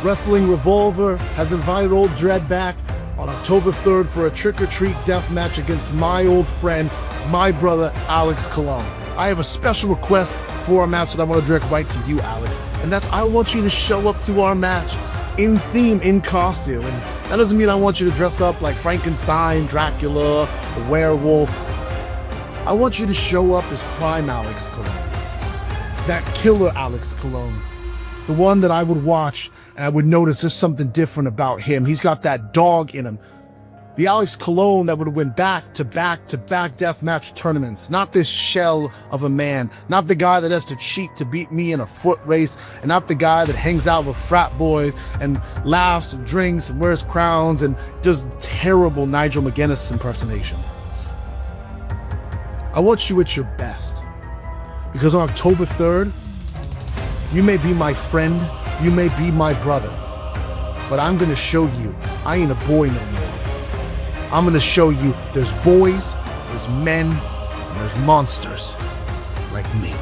Wrestling Revolver has invited old Dred back on October 3rd for a trick-or-treat death match against my old friend, my brother, Alex Colon. I have a special request for our match that I want to direct right to you, Alex, and that's I want you to show up to our match in theme, in costume. And that doesn't mean I want you to dress up like Frankenstein, Dracula, a werewolf. I want you to show up as prime Alex Colon. That killer Alex Colon. The one that I would watch and I would notice there's something different about him. He's got that dog in him. The Alex Colon that would win back-to-back deathmatch tournaments. Not this shell of a man. Not the guy that has to cheat to beat me in a foot race. And not the guy that hangs out with frat boys and laughs and drinks and wears crowns and does terrible Nigel McGuinness impersonations. I want you at your best. Because on October 3rd, you may be my friend, you may be my brother, but I'm gonna show you I ain't a boy no more. I'm gonna show you there's boys, there's men, and there's monsters like me.